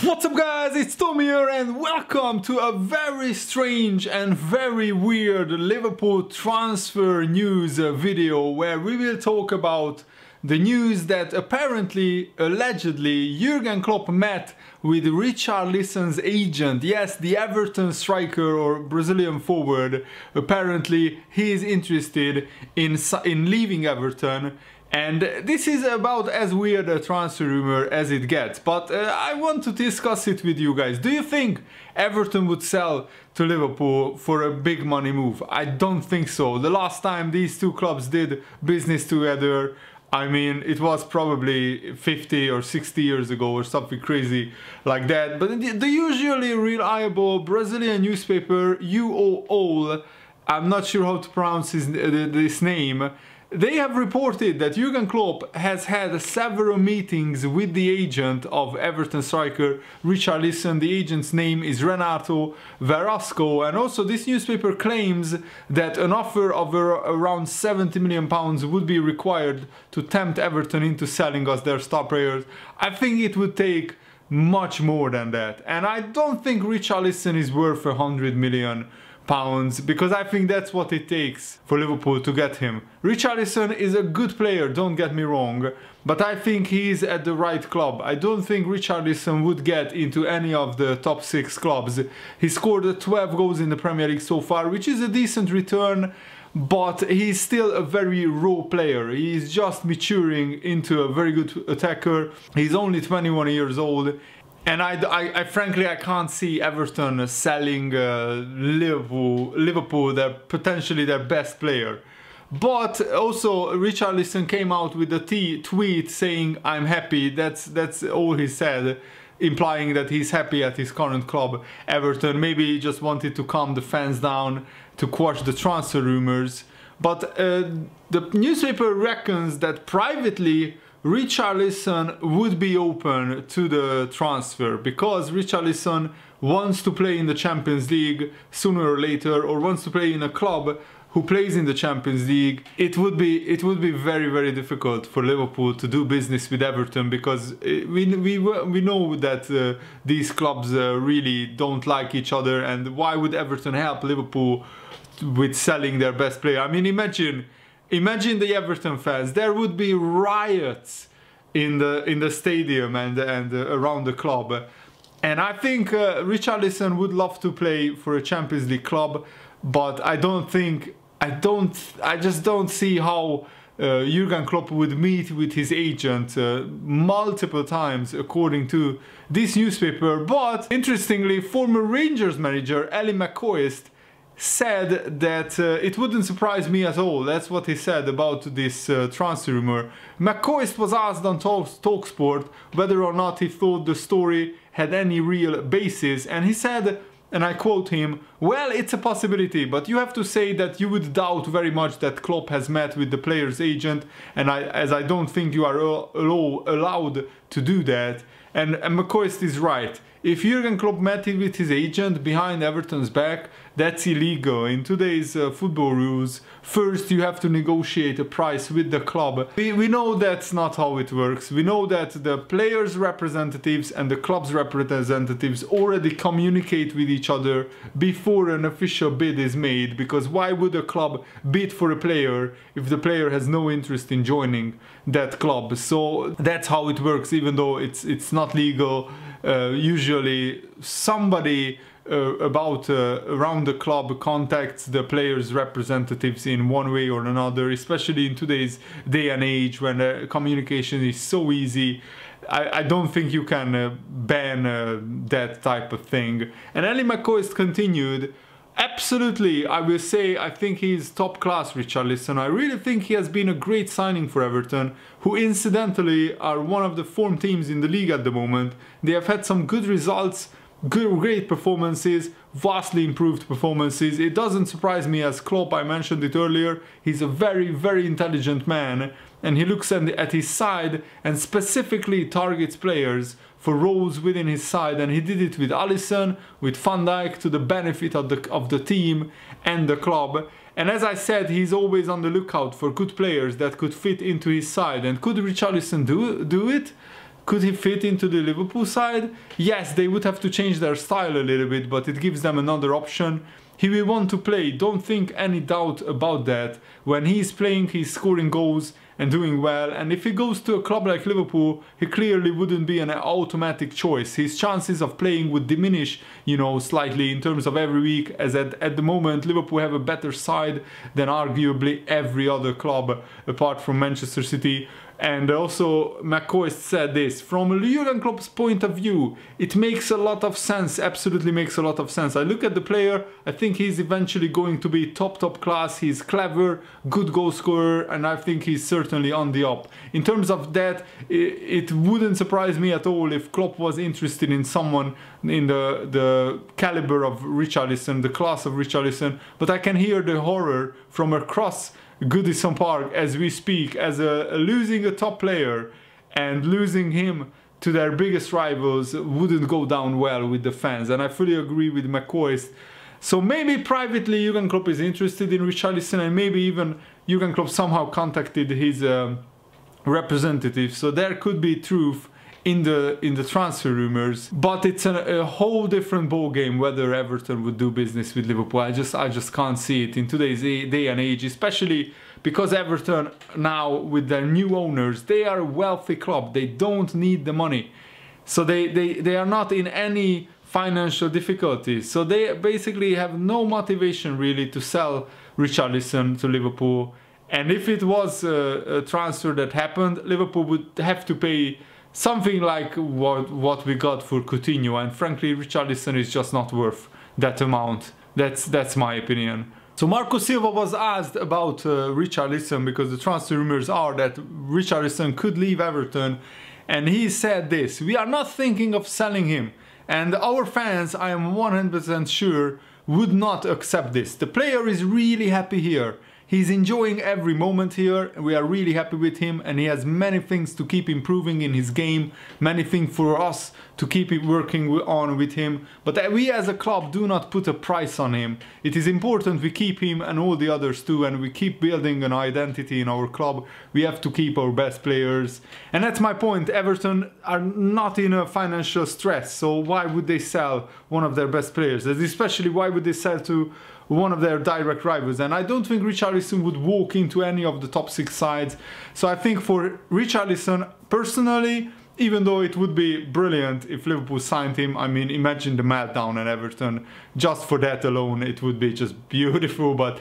What's up guys, it's Tom here and welcome to a very strange and very weird Liverpool transfer news video where we will talk about the news that apparently, allegedly, Jurgen Klopp met with Richarlison'S agent. Yes, the Everton striker or Brazilian forward. Apparently he is interested in leaving Everton. And this is about as weird a transfer rumor as it gets, but I want to discuss it with you guys. Do you think Everton would sell to Liverpool for a big money move? I don't think so. The last time these two clubs did business together, I mean, it was probably 50 or 60 years ago or something crazy like that. But the usually reliable Brazilian newspaper UOL, I'm not sure how to pronounce this name, they have reported that Jurgen Klopp has had several meetings with the agent of Everton striker Richarlison. The agent's name is Renato Velasco, and also this newspaper claims that an offer of around £70 million would be required to tempt Everton into selling us their star players. I think it would take much more than that, and I don't think Richarlison is worth £100 million. Because I think that's what it takes for Liverpool to get him. Richarlison is a good player, don't get me wrong, but I think he's at the right club. I don't think Richarlison would get into any of the top 6 clubs. He scored 12 goals in the Premier League so far, which is a decent return, but he's still a very raw player. He's just maturing into a very good attacker. He's only 21 years old. And I frankly can't see Everton selling Liverpool potentially their best player. But also Richarlison came out with a tweet saying I'm happy. That's all he said, implying that he's happy at his current club, Everton. Maybe he just wanted to calm the fans down to quash the transfer rumors. But the newspaper reckons that privately Richarlison would be open to the transfer because Richarlison wants to play in the Champions League sooner or later, or wants to play in a club who plays in the Champions League. It would be very, very difficult for Liverpool to do business with Everton because we know that these clubs really don't like each other, and why would Everton help Liverpool with selling their best player? I mean, Imagine the Everton fans. There would be riots in the stadium and around the club. And I think Richarlison would love to play for a Champions League club, but I just don't see how Jurgen Klopp would meet with his agent multiple times, according to this newspaper. But interestingly, former Rangers manager Ally McCoist said that it wouldn't surprise me at all. That's what he said about this transfer rumor. McCoist was asked on TalkSport whether or not he thought the story had any real basis, and he said, and I quote him, "Well, it's a possibility, but you have to say that you would doubt very much that Klopp has met with the player's agent, and I don't think you are allowed to do that." And McCoist is right. If Jurgen Klopp met with his agent behind Everton's back, that's illegal. In today's football rules, first you have to negotiate a price with the club. We know that's not how it works. We know that the players' representatives and the club's representatives already communicate with each other before an official bid is made, because why would a club bid for a player if the player has no interest in joining that club? So that's how it works, even though it's not legal. Usually somebody around the club contacts the players' representatives in one way or another, especially in today's day and age when communication is so easy. I don't think you can ban that type of thing. And Ally McCoist continued, "Absolutely, I will say I think he's top class, Richarlison. I really think he has been a great signing for Everton, who incidentally are one of the form teams in the league at the moment. They have had some good results, great performances, vastly improved performances. It doesn't surprise me, as Klopp, I mentioned it earlier, he's a very, very intelligent man, and he looks at his side and specifically targets players for roles within his side, and he did it with Alisson, with Van Dijk, to the benefit of the team and the club. And as I said, he's always on the lookout for good players that could fit into his side. And could Richarlison do it? Could he fit into the Liverpool side? Yes, they would have to change their style a little bit, but it gives them another option. He will want to play, don't think any doubt about that. When he's playing, he's scoring goals and doing well, and if he goes to a club like Liverpool, he clearly wouldn't be an automatic choice. His chances of playing would diminish, you know, slightly in terms of every week, as at the moment Liverpool have a better side than arguably every other club apart from Manchester City. And also McCoy said this, from Jurgen Klopp's point of view, it makes a lot of sense, absolutely makes a lot of sense. I look at the player, I think he's eventually going to be top class, he's clever, good goal scorer, and I think he's certainly on the up. In terms of that, it wouldn't surprise me at all if Klopp was interested in someone in the caliber of Richarlison, the class of Richarlison, but I can hear the horror from across Goodison Park as we speak, as losing a top player and losing him to their biggest rivals wouldn't go down well with the fans, and I fully agree with McCoy. So maybe privately Jurgen Klopp is interested in Richarlison, and maybe even Jurgen Klopp somehow contacted his representative, so there could be truth in the transfer rumors, but it's a whole different ball game whether Everton would do business with Liverpool. I just can't see it in today's day and age, especially because Everton now with their new owners, they are a wealthy club, they don't need the money, so they are not in any financial difficulties, so they basically have no motivation really to sell Richarlison to Liverpool. And if it was a transfer that happened, Liverpool would have to pay something like what we got for Coutinho, and frankly Richarlison is just not worth that amount. That's my opinion. So Marco Silva was asked about Richarlison, because the transfer rumors are that Richarlison could leave Everton, and he said this: we are not thinking of selling him, and our fans, I am 100% sure, would not accept this. The player is really happy here. He's enjoying every moment here, we are really happy with him, and he has many things to keep improving in his game, many things for us to keep working on with him, but we as a club do not put a price on him. It is important we keep him and all the others too, and we keep building an identity in our club. We have to keep our best players, and that's my point. Everton are not in a financial stress, so why would they sell one of their best players? Especially why would they sell to one of their direct rivals? And I don't think Richarlison would walk into any of the top 6 sides. So I think for Richarlison, personally, even though it would be brilliant if Liverpool signed him, I mean, imagine the meltdown at Everton. Just for that alone, it would be just beautiful. But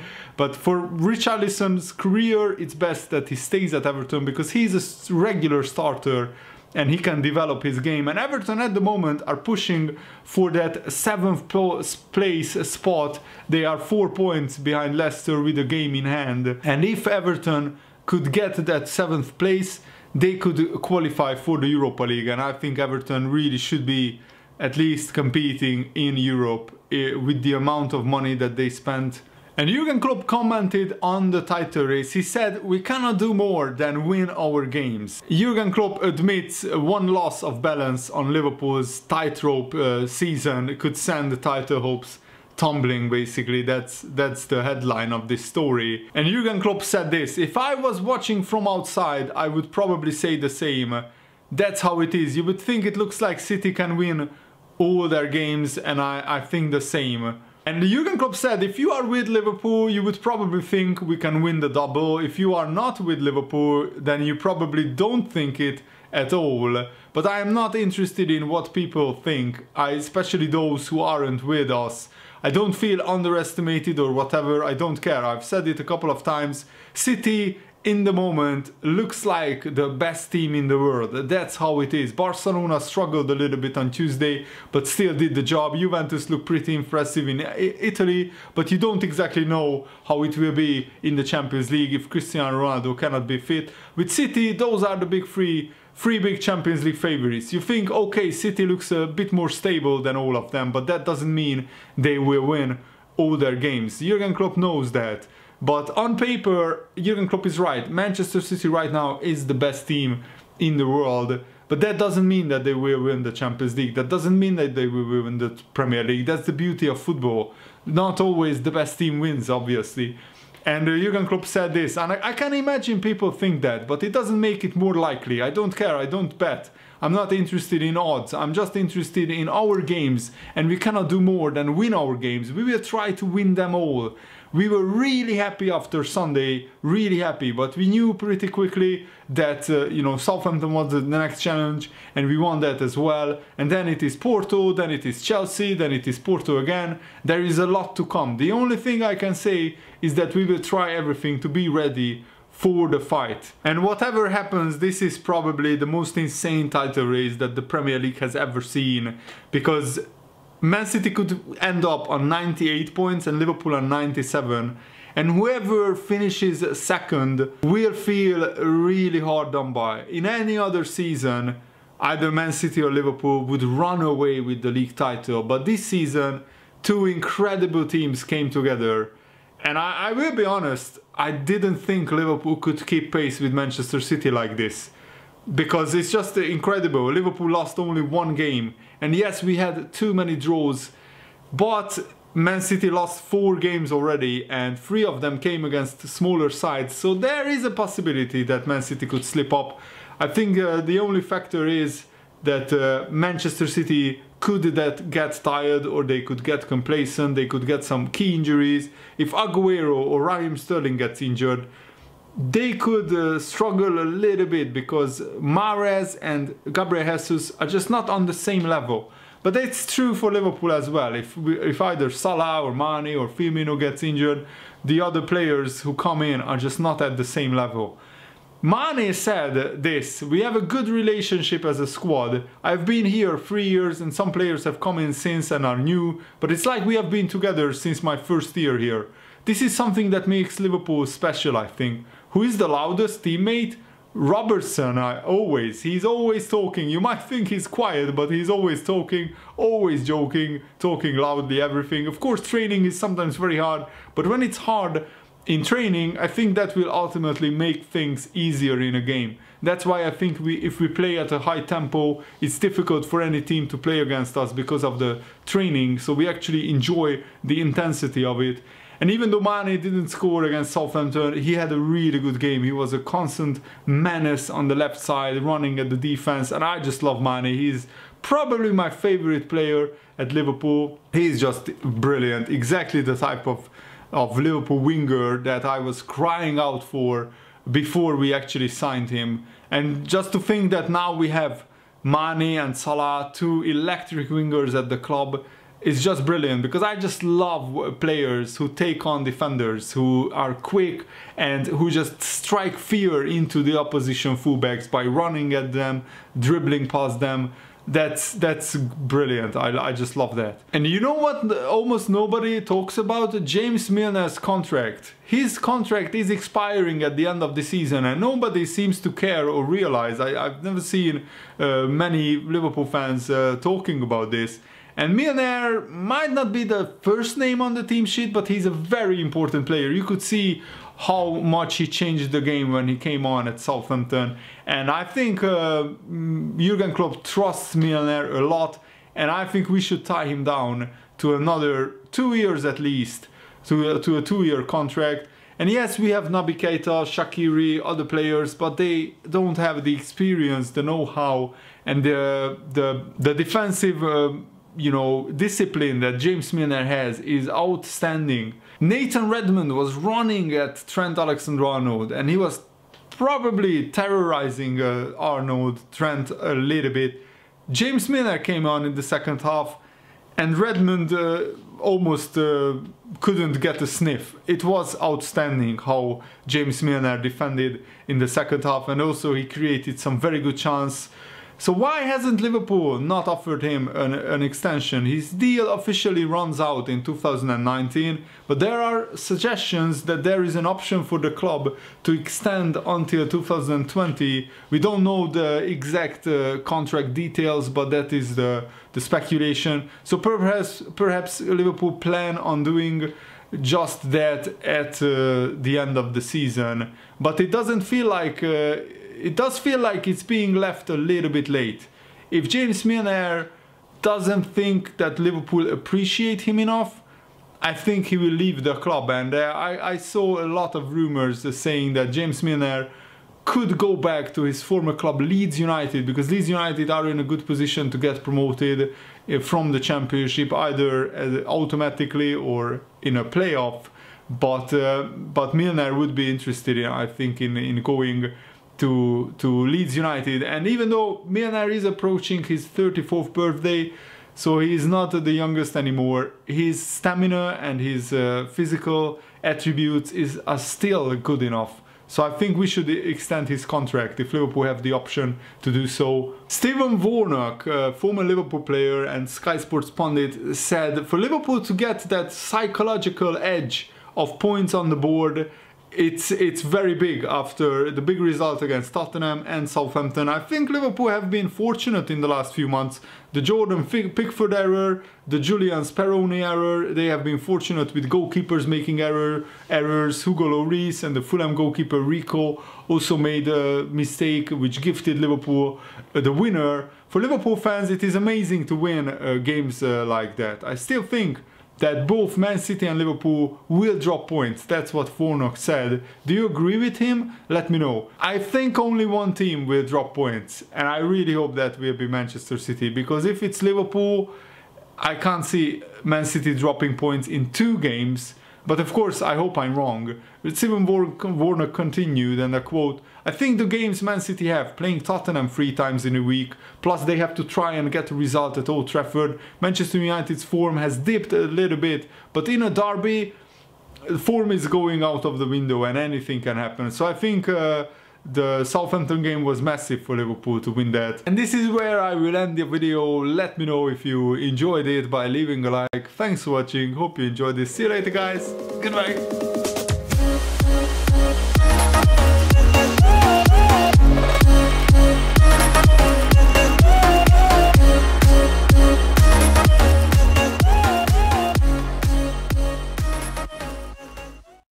for Richarlison's career, it's best that he stays at Everton, because he's a regular starter and he can develop his game. And Everton at the moment are pushing for that 7th place spot. They are 4 points behind Leicester with a game in hand. And if Everton could get that 7th place, they could qualify for the Europa League. And I think Everton really should be at least competing in Europe with the amount of money that they spent. And Jurgen Klopp commented on the title race. He said, we cannot do more than win our games. Jurgen Klopp admits one loss of balance on Liverpool's tightrope season could send the title hopes tumbling, basically. That's the headline of this story. And Jurgen Klopp said this: if I was watching from outside, I would probably say the same. That's how it is. You would think it looks like City can win all their games, and I think the same. And Jurgen Klopp said, if you are with Liverpool, you would probably think we can win the double. If you are not with Liverpool, then you probably don't think it at all. But I am not interested in what people think, especially those who aren't with us. I don't feel underestimated or whatever, I don't care. I've said it a couple of times. City in the moment looks like the best team in the world. That's how it is. Barcelona struggled a little bit on Tuesday, but still did the job. Juventus looked pretty impressive in Italy, but you don't exactly know how it will be in the Champions League if Cristiano Ronaldo cannot be fit. With City, those are the big three big Champions League favorites. You think, okay, City looks a bit more stable than all of them, but that doesn't mean they will win all their games. Jurgen Klopp knows that. But on paper, Jurgen Klopp is right. Manchester City right now is the best team in the world. But that doesn't mean that they will win the Champions League. That doesn't mean that they will win the Premier League. That's the beauty of football. Not always the best team wins, obviously. And Jurgen Klopp said this, and I can imagine people think that, but it doesn't make it more likely. I don't care, I don't bet. I'm not interested in odds, I'm just interested in our games, and we cannot do more than win our games. We will try to win them all. We were really happy after Sunday, really happy, but we knew pretty quickly that you know, Southampton was the next challenge, and we won that as well. And then it is Porto, then it is Chelsea, then it is Porto again. There is a lot to come. The only thing I can say is that we will try everything to be ready for the fight. And whatever happens, this is probably the most insane title race that the Premier League has ever seen, because Man City could end up on 98 points and Liverpool on 97, and whoever finishes second will feel really hard done by. In any other season, either Man City or Liverpool would run away with the league title, but this season two incredible teams came together, and I will be honest, I didn't think Liverpool could keep pace with Manchester City like this. Because it's just incredible. Liverpool lost only one game, and yes, we had too many draws, but Man City lost 4 games already, and 3 of them came against smaller sides, so there is a possibility that Man City could slip up. I think the only factor is that Manchester City could get tired, or they could get complacent, they could get some key injuries. If Aguero or Raheem Sterling gets injured, they could struggle a little bit, because Mahrez and Gabriel Jesus are just not on the same level. But it's true for Liverpool as well. If either Salah or Mane or Firmino gets injured, the other players who come in are just not at the same level. Mane said this: we have a good relationship as a squad. I've been here 3 years and some players have come in since and are new, but it's like we have been together since my first year here. This is something that makes Liverpool special, I think. Who is the loudest teammate? Robertson, he's always talking. You might think he's quiet, but he's always talking, always joking, talking loudly, everything. Of course, training is sometimes very hard, but when it's hard in training, I think that will ultimately make things easier in a game. That's why I think if we play at a high tempo, it's difficult for any team to play against us because of the training, so we actually enjoy the intensity of it. And even though Mane didn't score against Southampton, he had a really good game. He was a constant menace on the left side, running at the defense, and I just love Mane. He's probably my favorite player at Liverpool. He's just brilliant, exactly the type of Liverpool winger that I was crying out for before we actually signed him. And just to think that now we have Mane and Salah, 2 electric wingers at the club, is just brilliant, because I just love players who take on defenders, who are quick and who just strike fear into the opposition fullbacks by running at them, dribbling past them. That's brilliant. I just love that. And you know what almost nobody talks about? James Milner's contract. His contract is expiring at the end of the season, and nobody seems to care or realize. I've never seen many Liverpool fans talking about this. And Milner might not be the first name on the team sheet, but he's a very important player. You could see how much he changed the game when he came on at Southampton. And I think Jurgen Klopp trusts Milner a lot, and I think we should tie him down to another 2 years at least, to a 2-year contract. And yes, we have Naby Keita, Shaqiri, other players, but they don't have the experience, the know-how, and the defensive you know, discipline that James Milner has is outstanding. Nathan Redmond was running at Trent Alexander-Arnold, and he was probably terrorizing Trent a little bit. James Milner came on in the second half, and Redmond almost couldn't get a sniff. It was outstanding how James Milner defended in the second half, and also he created some very good chance. So why hasn't Liverpool not offered him an extension? His deal officially runs out in 2019, but there are suggestions that there is an option for the club to extend until 2020. We don't know the exact contract details, but that is the speculation. So perhaps Liverpool plan on doing just that at the end of the season, but it doesn't feel like it does feel like it's being left a little bit late. If James Milner doesn't think that Liverpool appreciate him enough, I think he will leave the club, and I saw a lot of rumors saying that James Milner could go back to his former club Leeds United, because Leeds United are in a good position to get promoted from the Championship, either automatically or in a playoff. But Milner would be interested in, I think, in going to Leeds United. And even though Milner is approaching his 34th birthday, so he is not the youngest anymore, his stamina and his physical attributes are still good enough. So I think we should extend his contract if Liverpool have the option to do so. Stephen Warnock, former Liverpool player and Sky Sports pundit, said for Liverpool to get that psychological edge of points on the board, it's very big after the big result against Tottenham and Southampton. I think Liverpool have been fortunate in the last few months. The Jordan Pickford error, the Julian Speroni error, they have been fortunate with goalkeepers making errors. Hugo Lloris and the Fulham goalkeeper Rico also made a mistake which gifted Liverpool the winner. For Liverpool fans, it is amazing to win games like that. I still think that both Man City and Liverpool will drop points. That's what Warnock said. Do you agree with him? Let me know. I think only one team will drop points, and I really hope that will be Manchester City, because if it's Liverpool, I can't see Man City dropping points in 2 games. But of course, I hope I'm wrong. Stephen Warnock continued, and I quote, "I think the games Man City have, playing Tottenham 3 times in a week, plus they have to try and get a result at Old Trafford. Manchester United's form has dipped a little bit, but in a derby, form is going out of the window and anything can happen." So I think the Southampton game was massive for Liverpool to win that. And this is where I will end the video. Let me know if you enjoyed it by leaving a like. Thanks for watching. Hope you enjoyed this. See you later, guys. Goodbye.